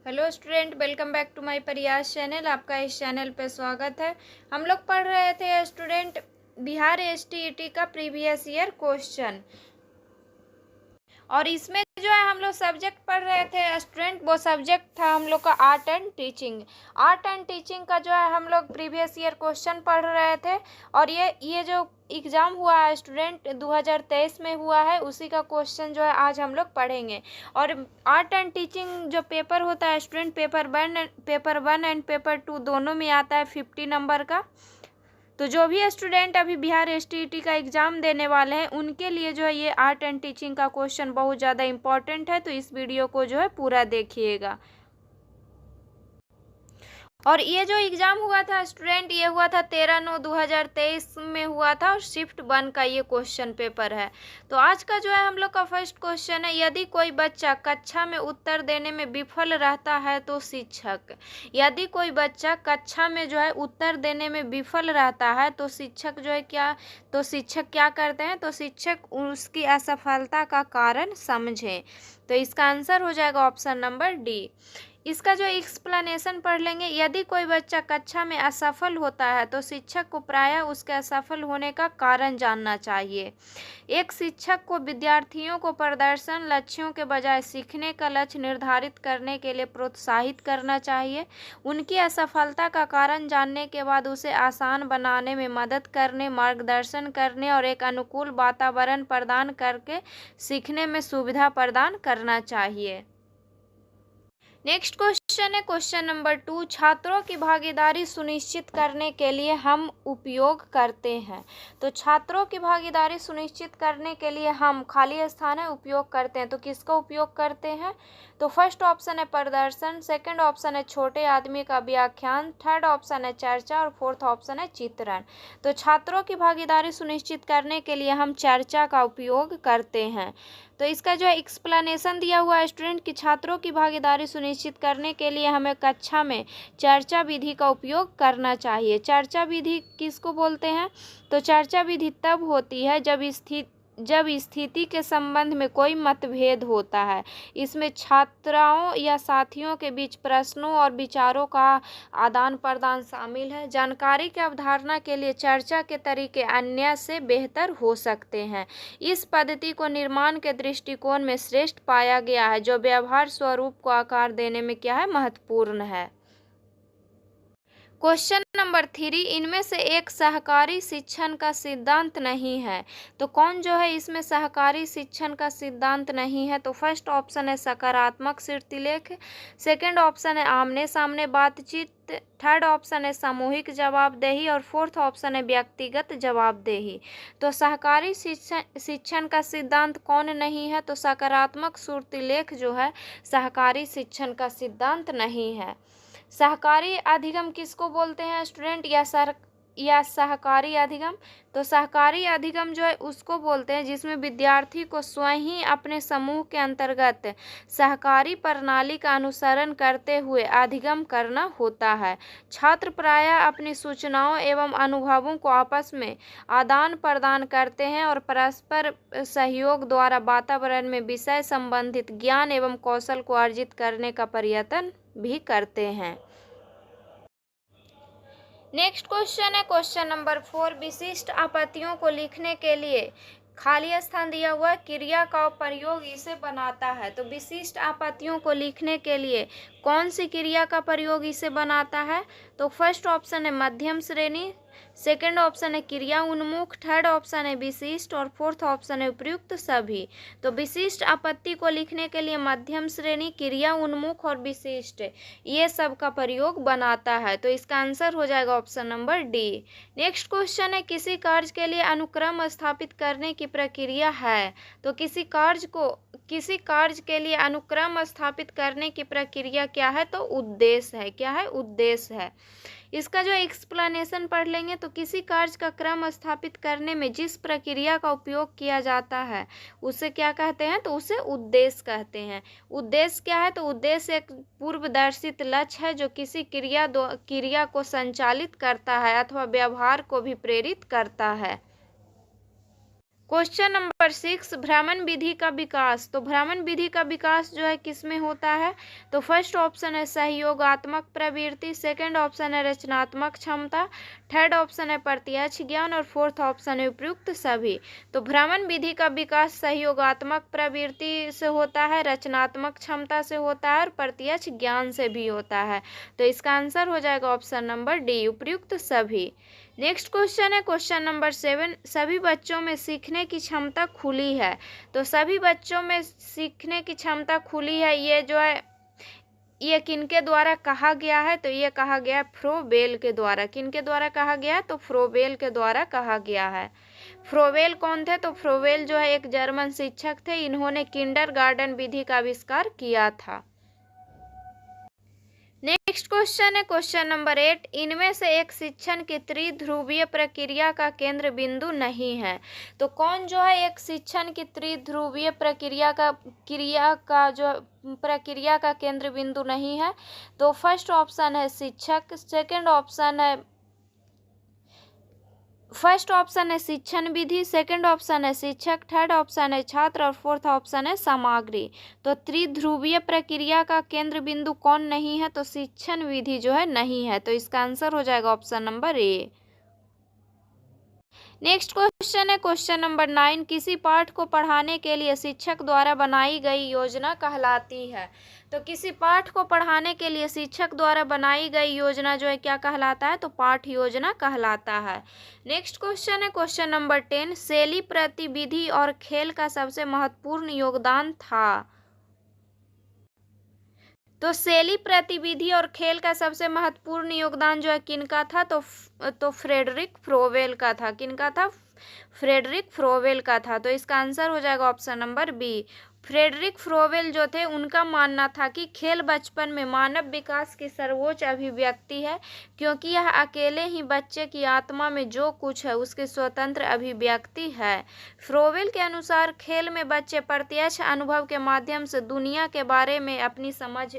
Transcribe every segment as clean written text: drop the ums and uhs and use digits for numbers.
Hello student, welcome back to my Prayas channel. आपका इस channel पे स्वागत है। हम लोग पढ़ रहे थे स्टूडेंट बिहार एसटीईटी का प्रीवियस ईयर क्वेश्चन, और इसमें जो है हम लोग सब्जेक्ट पढ़ रहे थे स्टूडेंट, वो सब्जेक्ट था हम लोग का art and teaching. Art and teaching का जो है हम लोग प्रीवियस ईयर क्वेश्चन पढ़ रहे थे, और ये जो एग्ज़ाम हुआ है स्टूडेंट 2023 में हुआ है, उसी का क्वेश्चन जो है आज हम लोग पढ़ेंगे। और आर्ट एंड टीचिंग जो पेपर होता है स्टूडेंट, पेपर 1 एंड पेपर 2 दोनों में आता है 50 नंबर का। तो जो भी स्टूडेंट अभी बिहार एसटीईटी का एग्ज़ाम देने वाले हैं, उनके लिए जो है ये आर्ट एंड टीचिंग का क्वेश्चन बहुत ज़्यादा इंपॉर्टेंट है। तो इस वीडियो को जो है पूरा देखिएगा। और ये जो एग्ज़ाम हुआ था स्टूडेंट, ये हुआ था 13/9/2023 में हुआ था, और शिफ्ट 1 का ये क्वेश्चन पेपर है। तो आज का जो है हम लोग का फर्स्ट क्वेश्चन है, यदि कोई बच्चा कक्षा में उत्तर देने में विफल रहता है तो शिक्षक। यदि कोई बच्चा कक्षा में जो है उत्तर देने में विफल रहता है तो शिक्षक जो है शिक्षक क्या करते हैं, तो शिक्षक उसकी असफलता का कारण समझें। तो इसका आंसर हो जाएगा ऑप्शन नंबर डी। इसका जो एक्सप्लेनेशन पढ़ लेंगे, यदि कोई बच्चा कक्षा में असफल होता है तो शिक्षक को प्रायः उसके असफल होने का कारण जानना चाहिए। एक शिक्षक को विद्यार्थियों को प्रदर्शन लक्ष्यों के बजाय सीखने का लक्ष्य निर्धारित करने के लिए प्रोत्साहित करना चाहिए। उनकी असफलता का कारण जानने के बाद उसे आसान बनाने में मदद करने, मार्गदर्शन करने और एक अनुकूल वातावरण प्रदान करके सीखने में सुविधा प्रदान करना चाहिए। नेक्स्ट क्वेश्चन है क्वेश्चन नंबर 2। छात्रों की भागीदारी सुनिश्चित करने के लिए हम उपयोग करते हैं। तो छात्रों की भागीदारी सुनिश्चित करने के लिए हम, खाली स्थान है, उपयोग करते हैं। तो किसका उपयोग करते हैं? तो फर्स्ट ऑप्शन है प्रदर्शन, सेकंड ऑप्शन है छोटे आदमी का व्याख्यान, थर्ड ऑप्शन है चर्चा, और फोर्थ ऑप्शन है चित्रण। तो छात्रों की भागीदारी सुनिश्चित करने के लिए हम चर्चा का उपयोग करते हैं। तो इसका जो है एक्सप्लेनेशन दिया हुआ है स्टूडेंट कि छात्रों की भागीदारी सुनिश्चित करने के लिए हमें कक्षा में चर्चा विधि का उपयोग करना चाहिए। चर्चा विधि किसको बोलते हैं? तो चर्चा विधि तब होती है जब स्थिति के संबंध में कोई मतभेद होता है। इसमें छात्राओं या साथियों के बीच प्रश्नों और विचारों का आदान प्रदान शामिल है। जानकारी की अवधारणा के लिए चर्चा के तरीके अन्य से बेहतर हो सकते हैं। इस पद्धति को निर्माण के दृष्टिकोण में श्रेष्ठ पाया गया है, जो व्यवहार स्वरूप को आकार देने में क्या है, महत्वपूर्ण है। Question number 3। इनमें से एक सहकारी शिक्षण का सिद्धांत नहीं है। तो कौन जो है इसमें सहकारी शिक्षण का सिद्धांत नहीं है? तो फर्स्ट ऑप्शन है सकारात्मक श्रुतिलेख, सेकंड ऑप्शन है आमने सामने बातचीत, थर्ड ऑप्शन है सामूहिक जवाबदेही, और फोर्थ ऑप्शन है व्यक्तिगत जवाबदेही। तो सहकारी शिक्षण का सिद्धांत कौन नहीं है? तो सकारात्मक श्रुतिलेख जो है सहकारी शिक्षण का सिद्धांत नहीं है। सहकारी अधिगम किसको बोलते हैं स्टूडेंट, या सहकारी अधिगम? तो सहकारी अधिगम जो है उसको बोलते हैं जिसमें विद्यार्थी को स्वयं ही अपने समूह के अंतर्गत सहकारी प्रणाली का अनुसरण करते हुए अधिगम करना होता है। छात्र प्रायः अपनी सूचनाओं एवं अनुभवों को आपस में आदान प्रदान करते हैं और परस्पर सहयोग द्वारा वातावरण में विषय संबंधित ज्ञान एवं कौशल को अर्जित करने का प्रयत्न भी करते हैं। नेक्स्ट क्वेश्चन है क्वेश्चन नंबर 4। विशिष्ट आपत्तियों को लिखने के लिए खाली स्थान दिया हुआ क्रिया का प्रयोग इसे बनाता है। तो विशिष्ट आपत्तियों को लिखने के लिए कौन सी क्रिया का प्रयोग इसे बनाता है? तो फर्स्ट ऑप्शन है मध्यम श्रेणी, सेकंड ऑप्शन है क्रिया उन्मुख, थर्ड ऑप्शन है विशिष्ट, और फोर्थ ऑप्शन है उपयुक्त सभी। तो विशिष्ट आपत्ति को लिखने के लिए मध्यम श्रेणी, क्रिया उन्मुख और विशिष्ट, ये सब का प्रयोग बनाता है। तो इसका आंसर हो जाएगा option number D. Next question है किसी कार्य के लिए अनुक्रम स्थापित करने की प्रक्रिया है। तो किसी कार्य के लिए अनुक्रम स्थापित करने की प्रक्रिया क्या है? तो उद्देश्य है। क्या है? उद्देश्य है। इसका जो एक्सप्लेनेशन पढ़ लेंगे, तो किसी कार्य का क्रम स्थापित करने में जिस प्रक्रिया का उपयोग किया जाता है उसे क्या कहते हैं? तो उसे उद्देश्य कहते हैं। उद्देश्य क्या है? तो उद्देश्य एक पूर्वदर्शित लक्ष्य है जो किसी क्रिया को संचालित करता है अथवा व्यवहार को भी प्रेरित करता है। क्वेश्चन नंबर 6, भ्रमण विधि का विकास। तो भ्रमण विधि का विकास जो है किस में होता है? तो फर्स्ट ऑप्शन है सहयोगात्मक प्रवृत्ति, सेकंड ऑप्शन है रचनात्मक क्षमता, थर्ड ऑप्शन है प्रत्यक्ष ज्ञान और फोर्थ ऑप्शन है उपयुक्त सभी। तो भ्रमण विधि का विकास सहयोगात्मक प्रवृत्ति से होता है, रचनात्मक क्षमता से होता है और प्रत्यक्ष ज्ञान से भी होता है। तो इसका आंसर हो जाएगा ऑप्शन नंबर डी, उपयुक्त सभी। नेक्स्ट क्वेश्चन है क्वेश्चन नंबर 7, सभी बच्चों में सीखने की क्षमता खुली है। तो सभी बच्चों में सीखने की क्षमता खुली है, ये जो है ये किनके द्वारा कहा गया है? तो ये कहा गया है फ्रोबेल के द्वारा। किनके द्वारा कहा गया है? तो फ्रोबेल के द्वारा कहा गया है। फ्रोबेल कौन थे? तो फ्रोबेल जो है एक जर्मन शिक्षक थे, इन्होंने किंडरगार्टन विधि का आविष्कार किया था। नेक्स्ट क्वेश्चन है क्वेश्चन नंबर 8, इनमें से एक शिक्षण की त्रिध्रुवीय प्रक्रिया का केंद्र बिंदु नहीं है। तो कौन जो है एक शिक्षण की त्रिध्रुवीय प्रक्रिया का केंद्र बिंदु नहीं है? तो फर्स्ट ऑप्शन है शिक्षक, फर्स्ट ऑप्शन है शिक्षण विधि, सेकंड ऑप्शन है शिक्षक, थर्ड ऑप्शन है छात्र और फोर्थ ऑप्शन है सामग्री। तो त्रिध्रुवीय प्रक्रिया का केंद्र बिंदु कौन नहीं है? तो शिक्षण विधि जो है नहीं है। तो इसका आंसर हो जाएगा ऑप्शन नंबर ए। नेक्स्ट क्वेश्चन है क्वेश्चन नंबर 9, किसी पाठ को पढ़ाने के लिए शिक्षक द्वारा बनाई गई योजना कहलाती है। तो किसी पाठ को पढ़ाने के लिए शिक्षक द्वारा बनाई गई योजना जो है क्या कहलाता है? तो पाठ योजना कहलाता है। नेक्स्ट क्वेश्चन है क्वेश्चन नंबर 10, शैली प्रतिविधि और खेल का सबसे महत्वपूर्ण योगदान था। तो शैली प्रतिविधि और खेल का सबसे महत्वपूर्ण योगदान जो है किनका था? तो फ्रेडरिक फ्रोवेल का था। किनका था? फ्रेडरिक फ्रोवेल का था। तो इसका आंसर हो जाएगा option number B. Friedrich Froebel जो थे उनका मानना था कि खेल बचपन में मानव विकास की सर्वोच्च अभिव्यक्ति है, क्योंकि यह अकेले ही बच्चे की आत्मा में जो कुछ है उसकी स्वतंत्र अभिव्यक्ति है। फ्रोवेल के अनुसार खेल में बच्चे प्रत्यक्ष अनुभव के माध्यम से दुनिया के बारे में अपनी समझ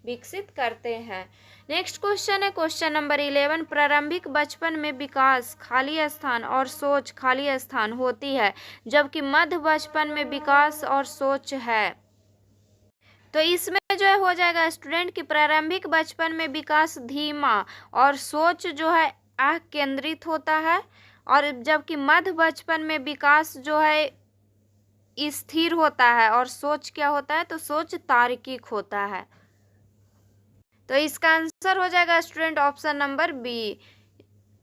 विकसित करते हैं। नेक्स्ट क्वेश्चन है क्वेश्चन नंबर 11, प्रारंभिक बचपन में विकास खाली स्थान और सोच खाली स्थान होती है, जबकि मध्य बचपन में विकास और सोच है। तो इसमें जो है हो जाएगा स्टूडेंट की प्रारंभिक बचपन में विकास धीमा और सोच जो है केंद्रित होता है, और जबकि मध्य बचपन में विकास जो है स्थिर होता है और सोच क्या होता है? तो सोच तार्किक होता है। तो इसका आंसर हो जाएगा स्टूडेंट ऑप्शन नंबर बी।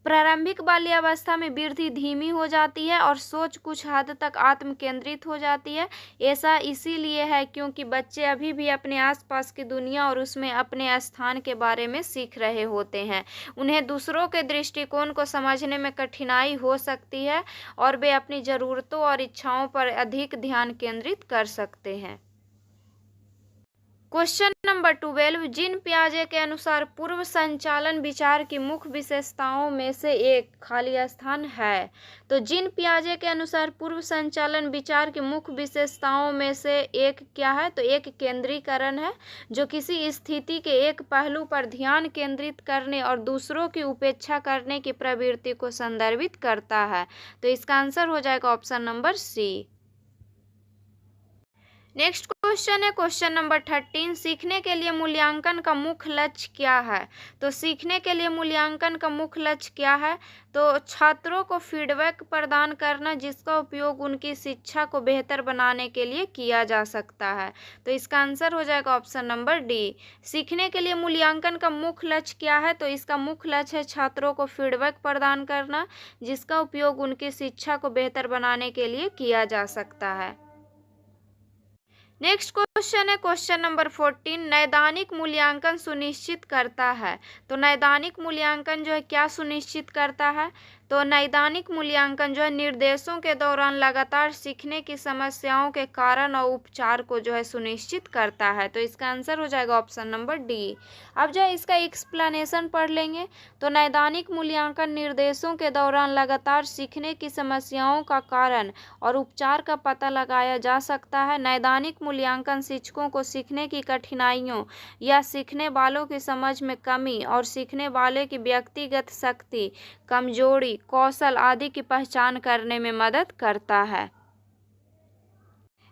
प्रारंभिक बाल्यावस्था में वृद्धि धीमी हो जाती है और सोच कुछ हद तक आत्म केंद्रित हो जाती है। ऐसा इसीलिए है क्योंकि बच्चे अभी भी अपने आसपास की दुनिया और उसमें अपने स्थान के बारे में सीख रहे होते हैं। उन्हें दूसरों के दृष्टिकोण को समझने में कठिनाई हो सकती है और वे अपनी ज़रूरतों और इच्छाओं पर अधिक ध्यान केंद्रित कर सकते हैं। क्वेश्चन नंबर 12, जीन पियाजे के अनुसार पूर्व संचालन विचार की मुख्य विशेषताओं में से एक खाली स्थान है। तो जीन पियाजे के अनुसार पूर्व संचालन विचार की मुख्य विशेषताओं में से एक क्या है? तो एक केंद्रीकरण है, जो किसी स्थिति के एक पहलू पर ध्यान केंद्रित करने और दूसरों की उपेक्षा करने की प्रवृत्ति को संदर्भित करता है। तो इसका आंसर हो जाएगा option number C. Next question है क्वेश्चन नंबर 13, सीखने के लिए मूल्यांकन का मुख्य लक्ष्य क्या है? तो सीखने के लिए मूल्यांकन का मुख्य लक्ष्य क्या है? तो छात्रों को फीडबैक प्रदान करना, जिसका उपयोग उनकी शिक्षा को बेहतर बनाने के लिए किया जा सकता है। तो इसका आंसर हो जाएगा ऑप्शन नंबर डी। सीखने के लिए मूल्यांकन का मुख्य लक्ष्य क्या है? तो इसका मुख्य लक्ष्य है छात्रों को फीडबैक प्रदान करना, जिसका उपयोग उनकी शिक्षा को बेहतर बनाने के लिए किया जा सकता है। नेक्स्ट क्वेश्चन है क्वेश्चन नंबर 14, नैदानिक मूल्यांकन सुनिश्चित करता है। तो नैदानिक मूल्यांकन जो है क्या सुनिश्चित करता है? तो नैदानिक मूल्यांकन जो है निर्देशों के दौरान लगातार सीखने की समस्याओं के कारण और उपचार को जो है सुनिश्चित करता है। तो इसका आंसर हो जाएगा ऑप्शन नंबर डी। अब जो है इसका एक्सप्लेनेशन पढ़ लेंगे। तो नैदानिक मूल्यांकन निर्देशों के दौरान लगातार सीखने की समस्याओं का कारण और उपचार का पता लगाया जा सकता है। नैदानिक मूल्यांकन शिक्षकों को सीखने की कठिनाइयों या सीखने वालों की समझ में कमी और सीखने वाले की व्यक्तिगत शक्ति, कमजोरी रुचि, कौशल आदि की पहचान करने में मदद करता है।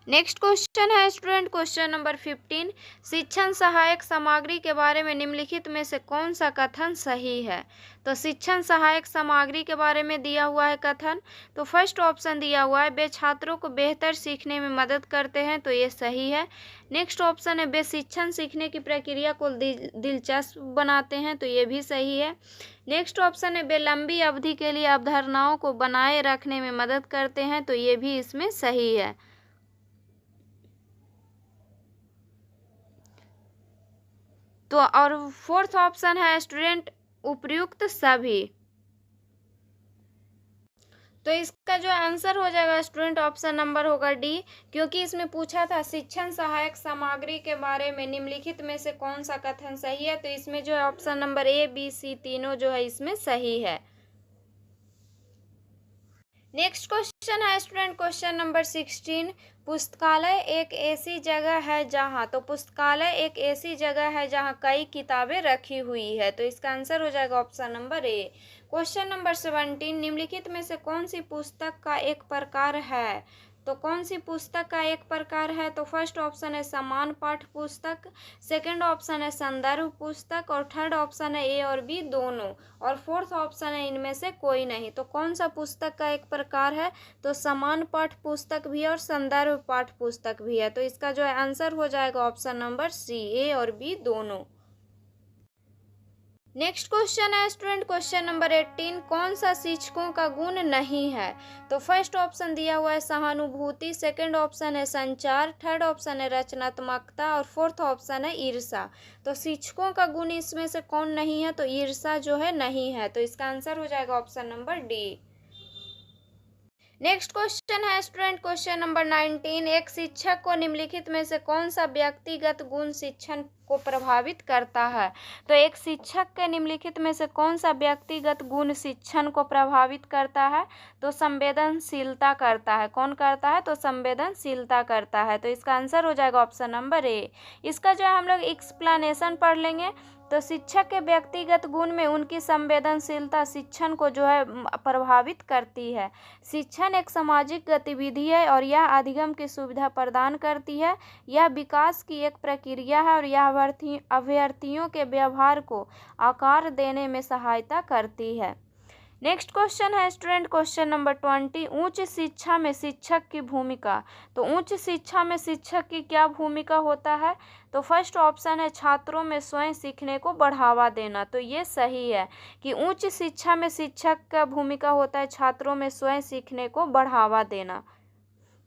नेक्स्ट क्वेश्चन है स्टूडेंट क्वेश्चन नंबर 15, शिक्षण सहायक सामग्री के बारे में निम्नलिखित में से कौन सा कथन सही है। तो शिक्षण सहायक सामग्री के बारे में दिया हुआ है कथन, तो फर्स्ट ऑप्शन दिया हुआ है वे छात्रों को बेहतर सीखने में मदद करते हैं, तो ये सही है। नेक्स्ट ऑप्शन है वे शिक्षण सीखने की प्रक्रिया को दिलचस्प बनाते हैं, तो ये भी सही है। नेक्स्ट ऑप्शन है वे लंबी अवधि के लिए अवधारणाओं को बनाए रखने में मदद करते हैं, तो ये भी इसमें सही है। तो और फोर्थ ऑप्शन है स्टूडेंट उपयुक्त सभी। तो इसका जो आंसर हो जाएगा स्टूडेंट ऑप्शन नंबर होगा डी, क्योंकि इसमें पूछा था शिक्षण सहायक सामग्री के बारे में निम्नलिखित में से कौन सा कथन सही है, तो इसमें जो है option number A B C तीनों जो है इसमें सही है। नेक्स्ट क्वेश्चन है स्टूडेंट क्वेश्चन नंबर 16, पुस्तकालय एक ऐसी जगह है जहाँ, तो पुस्तकालय एक ऐसी जगह है जहाँ कई किताबें रखी हुई है, तो इसका आंसर हो जाएगा ऑप्शन नंबर ए। क्वेश्चन नंबर 17, निम्नलिखित में से कौन सी पुस्तक का एक प्रकार है, तो कौन सी पुस्तक का एक प्रकार है, तो फर्स्ट ऑप्शन है समान पाठ पुस्तक, सेकंड ऑप्शन है संदर्भ पुस्तक, और थर्ड ऑप्शन है ए और बी दोनों, और फोर्थ ऑप्शन है इनमें से कोई नहीं। तो कौन सा पुस्तक का एक प्रकार है, तो समान पाठ पुस्तक भी है और संदर्भ पाठ पुस्तक भी है, तो इसका जो है आंसर हो जाएगा ऑप्शन नंबर सी, ए और बी दोनों। नेक्स्ट क्वेश्चन है स्टूडेंट क्वेश्चन नंबर 18, कौन सा शिक्षकों का गुण नहीं है, तो फर्स्ट ऑप्शन दिया हुआ है सहानुभूति, सेकंड ऑप्शन है संचार, थर्ड ऑप्शन है रचनात्मकता, और फोर्थ ऑप्शन है ईर्ष्या। तो शिक्षकों का गुण इसमें से कौन नहीं है, तो ईर्ष्या जो है नहीं है, तो इसका आंसर हो जाएगा option number D. Next question है स्टूडेंट क्वेश्चन नंबर 19, एक शिक्षक को निम्नलिखित में से कौन सा व्यक्तिगत गुण शिक्षण को प्रभावित करता है, तो एक शिक्षक के निम्नलिखित में से कौन सा व्यक्तिगत गुण शिक्षण को प्रभावित करता है, तो संवेदनशीलता करता है। कौन करता है, तो संवेदनशीलता करता है, तो इसका आंसर हो जाएगा ऑप्शन नंबर ए। इसका जो है हम लोग एक्सप्लेनेशन पढ़ लेंगे। तो शिक्षक के व्यक्तिगत गुण में उनकी संवेदनशीलता शिक्षण को जो है प्रभावित करती है। शिक्षण एक सामाजिक गतिविधि है और यह अधिगम की सुविधा प्रदान करती है। यह विकास की एक प्रक्रिया है और यह अभ्यर्थियों के व्यवहार को आकार देने में सहायता करती है। नेक्स्ट क्वेश्चन है स्टूडेंट क्वेश्चन नंबर 20, उच्च शिक्षा में शिक्षक की भूमिका, तो उच्च शिक्षा में शिक्षक की क्या भूमिका होता है, तो फर्स्ट ऑप्शन है छात्रों में स्वयं सीखने को बढ़ावा देना, तो ये सही है कि उच्च शिक्षा में शिक्षक का भूमिका होता है छात्रों में स्वयं सीखने को बढ़ावा देना।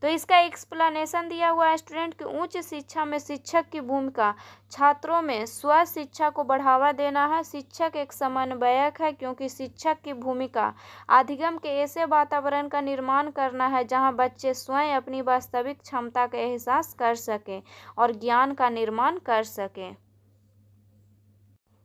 तो इसका एक्सप्लेनेशन दिया हुआ है स्टूडेंट कि उच्च शिक्षा में शिक्षक की भूमिका छात्रों में स्व शिक्षा को बढ़ावा देना है। शिक्षक एक समन्वयक है क्योंकि शिक्षक की भूमिका अधिगम के ऐसे वातावरण का निर्माण करना है जहां बच्चे स्वयं अपनी वास्तविक क्षमता का एहसास कर सकें और ज्ञान का निर्माण कर सकें।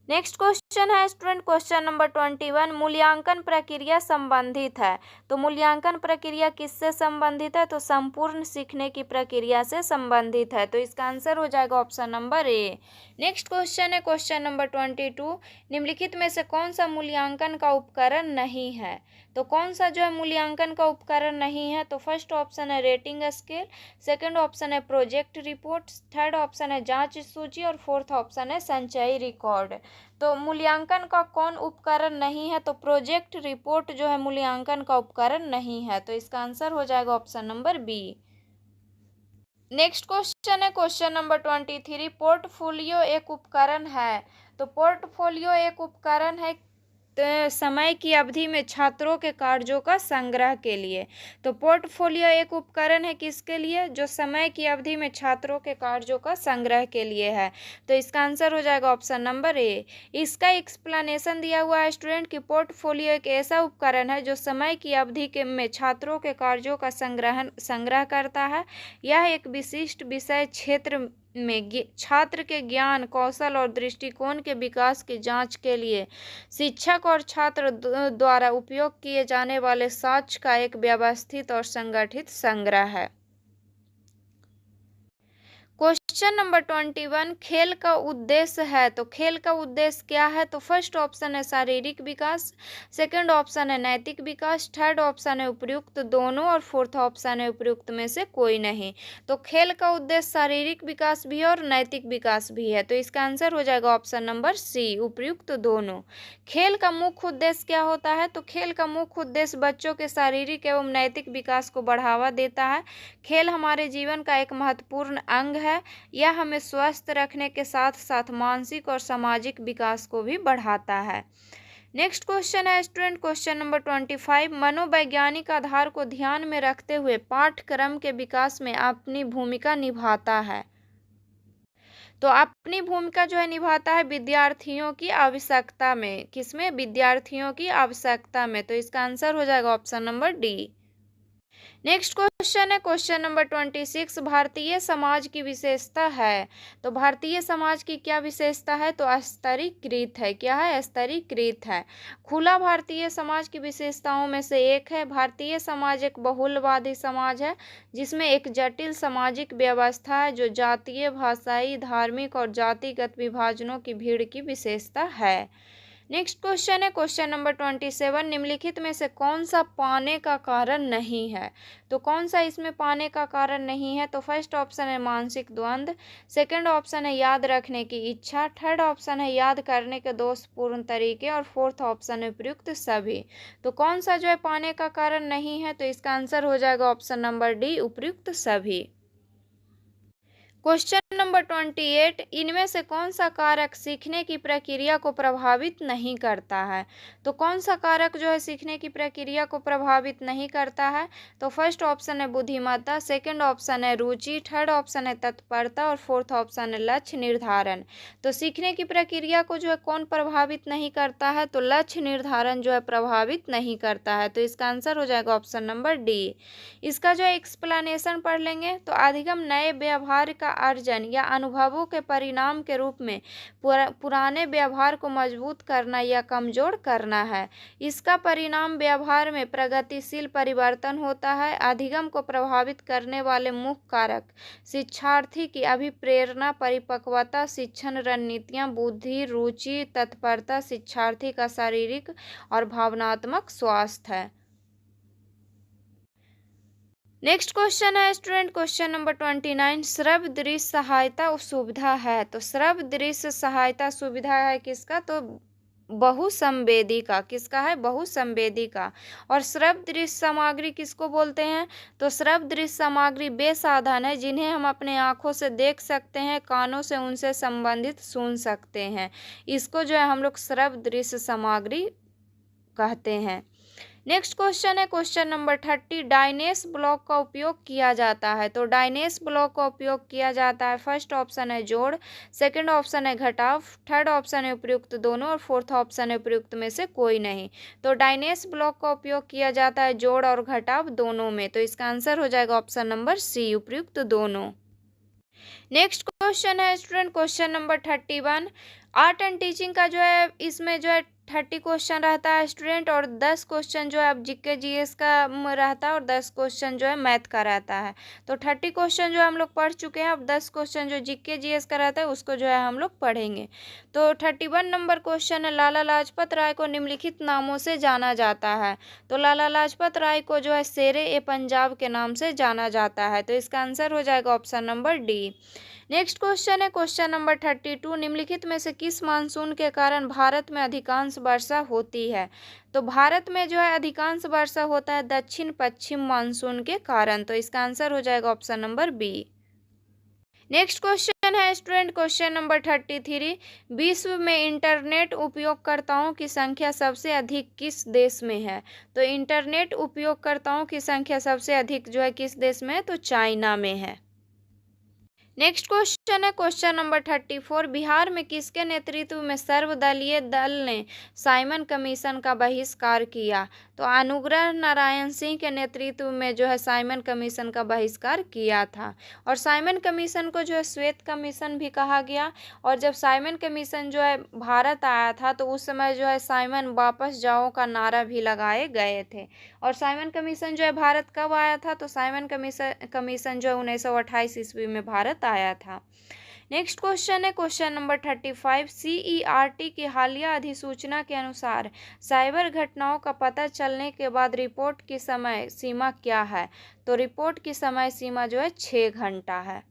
नेक्स्ट क्वेश्चन है स्टूडेंट क्वेश्चन नंबर 21, मूल्यांकन प्रक्रिया संबंधित है, तो मूल्यांकन प्रक्रिया किससे संबंधित है, तो संपूर्ण सीखने की प्रक्रिया से संबंधित है, तो इसका आंसर हो जाएगा ऑप्शन नंबर ए। नेक्स्ट क्वेश्चन है क्वेश्चन नंबर 22, निम्नलिखित में से कौन सा मूल्यांकन का उपकरण नहीं है, तो कौन सा जो है मूल्यांकन का उपकरण नहीं है, तो फर्स्ट ऑप्शन है रेटिंग स्केल, सेकंड ऑप्शन है प्रोजेक्ट रिपोर्ट, थर्ड ऑप्शन है जांच सूची और फोर्थ ऑप्शन है संचयी रिकॉर्ड। तो मूल्यांकन का कौन उपकरण नहीं है, तो प्रोजेक्ट रिपोर्ट जो है मूल्यांकन का उपकरण नहीं है, तो इसका आंसर हो जाएगा option number B. Next question है क्वेश्चन नंबर 23, पोर्टफोलियो एक उपकरण है, तो पोर्टफोलियो एक उपकरण है समय की अवधि में छात्रों के कार्यों का संग्रह के लिए। तो पोर्टफोलियो एक उपकरण है किसके लिए, जो समय की अवधि में छात्रों के कार्यों का संग्रह के लिए है, तो इसका आंसर हो जाएगा ऑप्शन नंबर ए। इसका एक्सप्लेनेशन दिया हुआ है स्टूडेंट कि पोर्टफोलियो एक ऐसा उपकरण है जो समय की अवधि के में छात्रों के कार्यों का संग्रह करता है। यह एक विशिष्ट विषय क्षेत्र में छात्र के ज्ञान, कौशल और दृष्टिकोण के विकास की जांच के लिए शिक्षक और छात्र द्वारा उपयोग किए जाने वाले साक्ष्य का एक व्यवस्थित और संगठित संग्रह है। क्वेश्चन नंबर 21, खेल का उद्देश्य है। तो खेल का उद्देश्य क्या है? तो फर्स्ट ऑप्शन है शारीरिक विकास, सेकंड ऑप्शन है नैतिक विकास, थर्ड ऑप्शन है उपयुक्त दोनों और फोर्थ ऑप्शन है उपयुक्त में से कोई नहीं। तो खेल का उद्देश्य शारीरिक विकास भी है और नैतिक विकास भी है, तो इसका आंसर हो जाएगा ऑप्शन नंबर सी, उपयुक्त दोनों। खेल का मुख्य उद्देश्य क्या होता है? तो खेल का मुख्य उद्देश्य बच्चों के शारीरिक एवं नैतिक विकास को बढ़ावा देता है। खेल हमारे जीवन का एक महत्वपूर्ण अंग है। यह हमें स्वस्थ रखने के साथ साथ मानसिक और सामाजिक विकास को भी बढ़ाता है। नेक्स्ट क्वेश्चन है स्टूडेंट, क्वेश्चन नंबर 25, मनोवैज्ञानिक आधार को ध्यान में रखते हुए पाठ्यक्रम के विकास में अपनी भूमिका निभाता है। तो अपनी भूमिका जो है निभाता है विद्यार्थियों की आवश्यकता में। किसमें? विद्यार्थियों की आवश्यकता में। तो इसका आंसर हो जाएगा option number D. Next question है क्वेश्चन नंबर 26, भारतीय समाज की विशेषता है। तो भारतीय समाज की क्या विशेषता है? तो स्तरीकृत है। क्या है? स्तरीकृत है। खुला भारतीय समाज की विशेषताओं में से एक है। भारतीय समाज एक बहुलवादी समाज है जिसमें एक जटिल सामाजिक व्यवस्था है जो जातीय, भाषाई, धार्मिक और जातिगत विभाजनों की भीड़ की विशेषता है। नेक्स्ट क्वेश्चन है क्वेश्चन नंबर 27, निम्नलिखित में से कौन सा पाने का कारण नहीं है? तो कौन सा इसमें पाने का कारण नहीं है? तो फर्स्ट ऑप्शन है मानसिक द्वंद्व, सेकंड ऑप्शन है याद रखने की इच्छा, थर्ड ऑप्शन है याद करने के दोषपूर्ण तरीके और फोर्थ ऑप्शन है उपयुक्त सभी। तो कौन सा जो है पाने का कारण नहीं है? तो इसका आंसर हो जाएगा ऑप्शन नंबर डी, उपयुक्त सभी। क्वेश्चन नंबर 28, इनमें से कौन सा कारक सीखने की प्रक्रिया को प्रभावित नहीं करता है? तो कौन सा कारक जो है सीखने की प्रक्रिया को प्रभावित नहीं करता है? तो फर्स्ट ऑप्शन है बुद्धिमत्ता, सेकंड ऑप्शन है रुचि, थर्ड ऑप्शन है तत्परता और फोर्थ ऑप्शन है लक्ष्य निर्धारण। तो सीखने की प्रक्रिया को जो है कौन प्रभावित नहीं करता है? तो लक्ष्य निर्धारण जो है प्रभावित नहीं करता है। तो इसका आंसर हो जाएगा ऑप्शन नंबर डी। इसका जो है एक्सप्लेनेशन पढ़ लेंगे। तो अधिगम नए व्यवहार का अर्जन या अनुभवों के परिणाम के रूप में पुराने व्यवहार को मजबूत करना या कमजोर करना है। इसका परिणाम व्यवहार में प्रगतिशील परिवर्तन होता है। अधिगम को प्रभावित करने वाले मुख्य कारक शिक्षार्थी की अभिप्रेरणा, परिपक्वता, शिक्षण रणनीतियां, बुद्धि, रुचि, तत्परता, शिक्षार्थी का शारीरिक और भावनात्मक स्वास्थ्य है। नेक्स्ट क्वेश्चन है स्टूडेंट, क्वेश्चन नंबर 29, श्रव्य दृश्य सहायता सुविधा है। तो श्रव्य दृश्य सहायता सुविधा है किसका? तो बहुसंवेदी का। किसका है? बहुसंवेदी का। और श्रव्य दृश्य सामग्री किसको बोलते हैं? तो श्रव्य दृश्य सामग्री वे साधन है जिन्हें हम अपने आँखों से देख सकते हैं, कानों से उनसे संबंधित सुन सकते हैं। इसको जो है हम लोग श्रव्य दृश्य सामग्री कहते हैं। नेक्स्ट क्वेश्चन है क्वेश्चन नंबर 30, डायनेस ब्लॉक का उपयोग किया जाता है। तो डायनेस ब्लॉक का उपयोग किया जाता है। फर्स्ट ऑप्शन है जोड़, सेकंड ऑप्शन है घटाव, थर्ड ऑप्शन है उपयुक्त दोनों और फोर्थ ऑप्शन है उपयुक्त में से कोई नहीं। तो डायनेस ब्लॉक का उपयोग किया जाता है जोड़ और घटाव दोनों में। तो इसका आंसर हो जाएगा ऑप्शन नंबर सी, उपयुक्त दोनों। नेक्स्ट क्वेश्चन है student, question number 31, art and teaching का जो है इसमें जो है 30 क्वेश्चन रहता है स्टूडेंट और 10 क्वेश्चन जो है अब जीके जीएस का रहता है और 10 क्वेश्चन जो है मैथ का रहता है। तो 30 क्वेश्चन जो हम लोग पढ़ चुके हैं, अब 10 क्वेश्चन जो जीके जीएस का रहता है उसको जो है हम लोग पढ़ेंगे। तो 31 नंबर क्वेश्चन है, लाला लाजपत राय को निम्नलिखित नामों से जाना जाता है। तो लाला लाजपत राय को जो है शेरे ए पंजाब के नाम से जाना जाता है। तो इसका आंसर हो जाएगा option number D. Next question है क्वेश्चन नंबर 32, निम्नलिखित में से किस मानसून के कारण भारत में अधिकांश वर्षा होती है? तो भारत में जो है अधिकांश वर्षा होता है दक्षिण पश्चिम मानसून के कारण। तो इसका आंसर हो जाएगा option number B. Next question है स्टूडेंट, क्वेश्चन नंबर 33, विश्व में इंटरनेट उपयोगकर्ताओं की संख्या सबसे अधिक किस देश में है? तो इंटरनेट उपयोगकर्ताओं की संख्या सबसे अधिक जो है किस देश में है? तो चाइना में है। नेक्स्ट क्वेश्चन है क्वेश्चन नंबर 34, बिहार में किसके नेतृत्व में सर्वदलीय दल ने साइमन कमीशन का बहिष्कार किया? तो अनुग्रह नारायण सिंह के नेतृत्व में जो है साइमन कमीशन का बहिष्कार किया था। और साइमन कमीशन को जो है श्वेत कमीशन भी कहा गया। और जब साइमन कमीशन जो है भारत आया था तो उस समय जो है साइमन वापस जाओ का नारा भी लगाए गए थे। और साइमन कमीशन जो है भारत कब आया था? तो साइमन कमीशन जो है 1928 ईस्वी में भारत बताया था। नेक्स्ट क्वेश्चन है क्वेश्चन नंबर 35। CERT की हालिया अधिसूचना के अनुसार साइबर घटनाओं का पता चलने के बाद रिपोर्ट की समय सीमा क्या है? तो रिपोर्ट की समय सीमा जो है 6 घंटा है।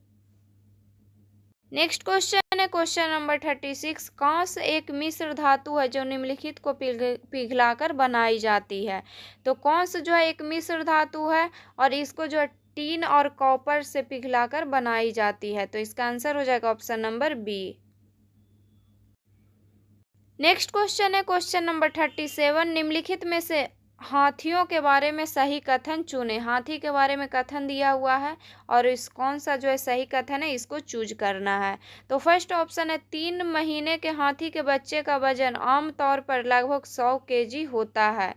नेक्स्ट क्वेश्चन है क्वेश्चन नंबर 36। कांस एक मिश्र धातु है जो निम्नलिखित को पिघलाकर बनाई जाती है। तो कांस जो है एक मिश्र धातु है और इसको जो है टीन और कॉपर से पिघलाकर बनाई जाती है। तो इसका आंसर हो जाएगा option number B. Next question है क्वेश्चन नंबर 37। निम्नलिखित में से हाथियों के बारे में सही कथन चुने। हाथी के बारे में कथन दिया हुआ है और इस कौन सा जो है सही कथन है इसको चूज करना है। तो फर्स्ट ऑप्शन है 3 महीने के हाथी के बच्चे का वजन आमतौर पर लगभग 100 केजी होता है।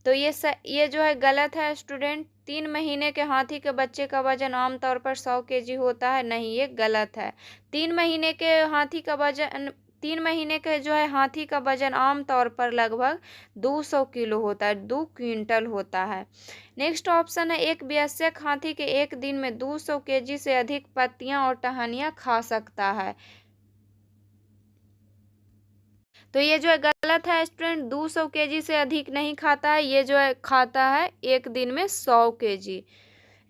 तो ये जो है गलत है स्टूडेंट। 3 महीने के हाथी के बच्चे का वजन आमतौर पर 100 केजी होता है, नहीं, ये गलत है। 3 महीने के हाथी का वजन 3 महीने के जो है हाथी का वजन आमतौर पर लगभग 200 किलो होता है, 2 क्विंटल होता है। नेक्स्ट ऑप्शन है एक वयस्क हाथी के एक दिन में 200 केजी से अधिक पत्तियां और टहनियां खा सकता है। तो ये जो है गलत है स्टूडेंट। 200 केजी से अधिक नहीं खाता है, ये जो है खाता है एक दिन में 100 केजी।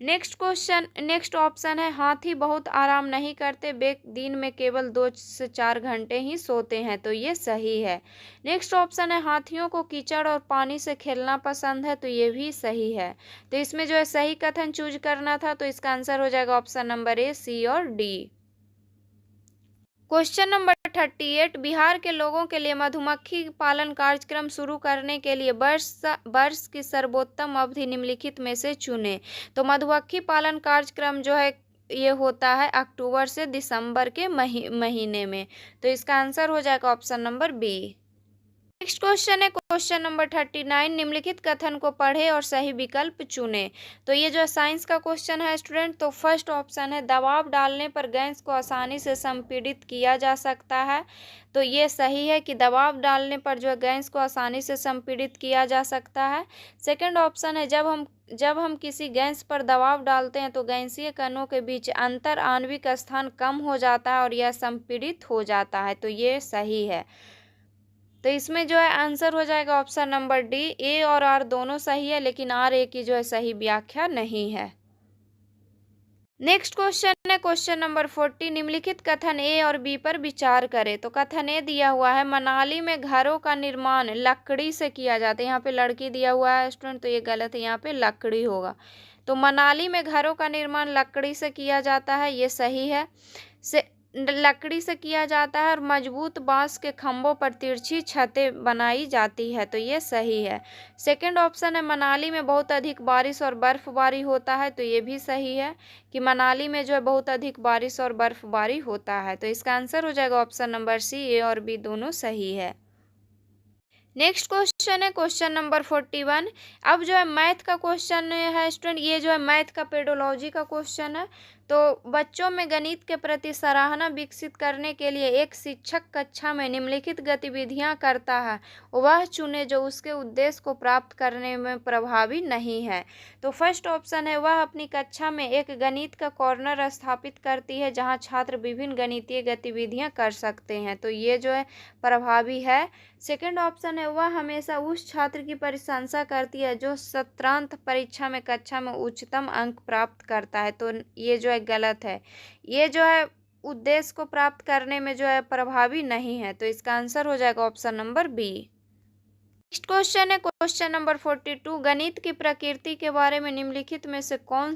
नेक्स्ट ऑप्शन है हाथी बहुत आराम नहीं करते, वे दिन में केवल 2 से 4 घंटे ही सोते हैं। तो ये सही है। नेक्स्ट ऑप्शन है हाथियों को कीचड़ और पानी से खेलना पसंद है। तो ये भी सही है। तो इसमें जो है सही कथन चूज करना था। तो इसका आंसर हो जाएगा ऑप्शन नंबर ए, सी और डी। Question number 38। बिहार के लोगों के लिए मधुमक्खी पालन कार्यक्रम शुरू करने के लिए वर्ष की सर्वोत्तम अवधि निम्नलिखित में से चुने। तो मधुमक्खी पालन कार्यक्रम जो है ये होता है अक्टूबर से दिसंबर के महीने में। तो इसका आंसर हो जाएगा option number B. Next question है क्वेश्चन नंबर 39। निम्नलिखित कथन को पढ़े और सही विकल्प चुने। तो ये जो साइंस का क्वेश्चन है स्टूडेंट। तो फर्स्ट ऑप्शन है दबाव डालने पर गैस को आसानी से संपीड़ित किया जा सकता है। तो ये सही है कि दबाव डालने पर जो है गैस को आसानी से संपीड़ित किया जा सकता है। सेकंड ऑप्शन है जब हम किसी गैस पर दबाव डालते हैं तो गैसीय कणों के बीच अंतर आणविक स्थान कम हो जाता है और यह संपीड़ित हो जाता है। तो ये सही है। तो इसमें जो है आंसर हो जाएगा ऑप्शन नंबर डी। ए और आर दोनों सही है, लेकिन आर ए की जो है सही व्याख्या नहीं है। नेक्स्ट क्वेश्चन है क्वेश्चन नंबर 40। निम्नलिखित कथन ए और बी पर विचार करें। तो कथन ए दिया हुआ है मनाली में घरों का निर्माण लकड़ी से किया जाता है। यहाँ पे लड़की दिया हुआ है स्टूडेंट, तो ये गलत है, यहाँ पे लकड़ी होगा। तो मनाली में घरों का निर्माण लकड़ी से किया जाता है, ये सही है। लकड़ी से किया जाता है और मजबूत बांस के खंभों पर तिरछी छतें बनाई जाती है। तो ये सही है। सेकंड ऑप्शन है मनाली में बहुत अधिक बारिश और बर्फबारी होता है। तो ये भी सही है कि मनाली में जो है बहुत अधिक बारिश और बर्फबारी होता है। तो इसका आंसर हो जाएगा ऑप्शन नंबर सी। ए और बी दोनों सही है। नेक्स्ट क्वेश्चन है क्वेश्चन नंबर 41। अब जो है मैथ का क्वेश्चन है स्टूडेंट। ये जो है मैथ का पेडोलॉजी का क्वेश्चन है। तो बच्चों में गणित के प्रति सराहना विकसित करने के लिए एक शिक्षक कक्षा में निम्नलिखित गतिविधियां करता है, वह चुने जो उसके उद्देश्य को प्राप्त करने में प्रभावी नहीं है। तो फर्स्ट ऑप्शन है वह अपनी कक्षा में एक गणित का कॉर्नर स्थापित करती है जहां छात्र विभिन्न गणितीय गतिविधियां कर सकते हैं। तो ये जो है प्रभावी है। सेकंड ऑप्शन है वह हमेशा उस छात्र की प्रशंसा करती है जो सत्रांत परीक्षा में कक्षा में उच्चतम अंक प्राप्त करता है। तो ये जो है गलत है। ये जो है उद्देश्य को प्राप्त करने में जो है प्रभावी नहीं है। तो इसका आंसर हो जाएगा option number B. Next question है क्वेश्चन नंबर 42। गणित की प्रकृति के बारे में निम्नलिखित में से कौन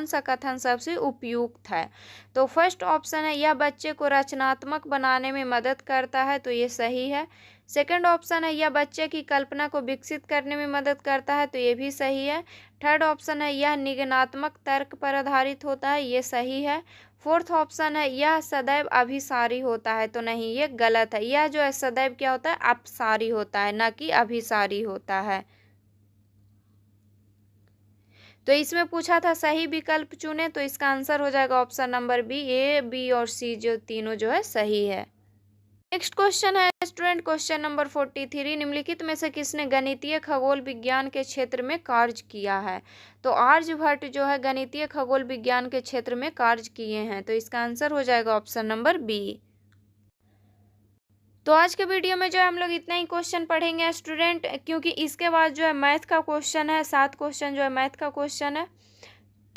सा कथन सबसे उपयुक्त है। तो फर्स्ट ऑप्शन है यह बच्चे को रचनात्मक बनाने में मदद करता है। तो ये सही है। सेकंड ऑप्शन है यह बच्चे की कल्पना को विकसित करने में मदद करता है। तो ये भी सही है। थर्ड ऑप्शन है यह निगनात्मक तर्क पर आधारित होता है। ये सही है। फोर्थ ऑप्शन है यह सदैव अभिसारी होता है। तो नहीं, ये गलत है। यह जो है सदैव क्या होता है, अपसारी होता है, ना कि अभिसारी होता है। तो इसमें पूछा था सही विकल्प चुने। तो इसका आंसर हो जाएगा ऑप्शन नंबर बी। ए, बी और सी जो तीनों जो है सही है। नेक्स्ट क्वेश्चन है स्टूडेंट, क्वेश्चन नंबर 43, निम्नलिखित में से किसने गणितीय खगोल विज्ञान के क्षेत्र में कार्य किया है? तो आर्यभट्ट जो है गणितीय खगोल विज्ञान के क्षेत्र में कार्य किए हैं, तो इसका आंसर हो जाएगा ऑप्शन नंबर बी। तो आज के वीडियो में जो है हम लोग इतना ही क्वेश्चन पढ़ेंगे स्टूडेंट, क्योंकि इसके बाद जो है मैथ का क्वेश्चन है, 7 क्वेश्चन जो है मैथ का क्वेश्चन है।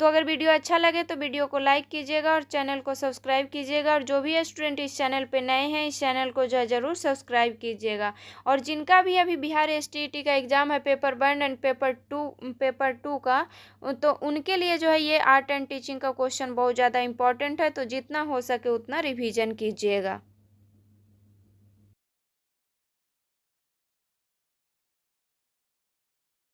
तो अगर वीडियो अच्छा लगे तो वीडियो को लाइक कीजिएगा और चैनल को सब्सक्राइब कीजिएगा, और जो भी स्टूडेंट इस चैनल पे नए हैं इस चैनल को जो है ज़रूर सब्सक्राइब कीजिएगा। और जिनका भी अभी बिहार STET का एग्ज़ाम है पेपर 1 एंड पेपर टू का, तो उनके लिए जो है ये आर्ट एंड टीचिंग का क्वेश्चन बहुत ज़्यादा इंपॉर्टेंट है, तो जितना हो सके उतना रिविज़न कीजिएगा।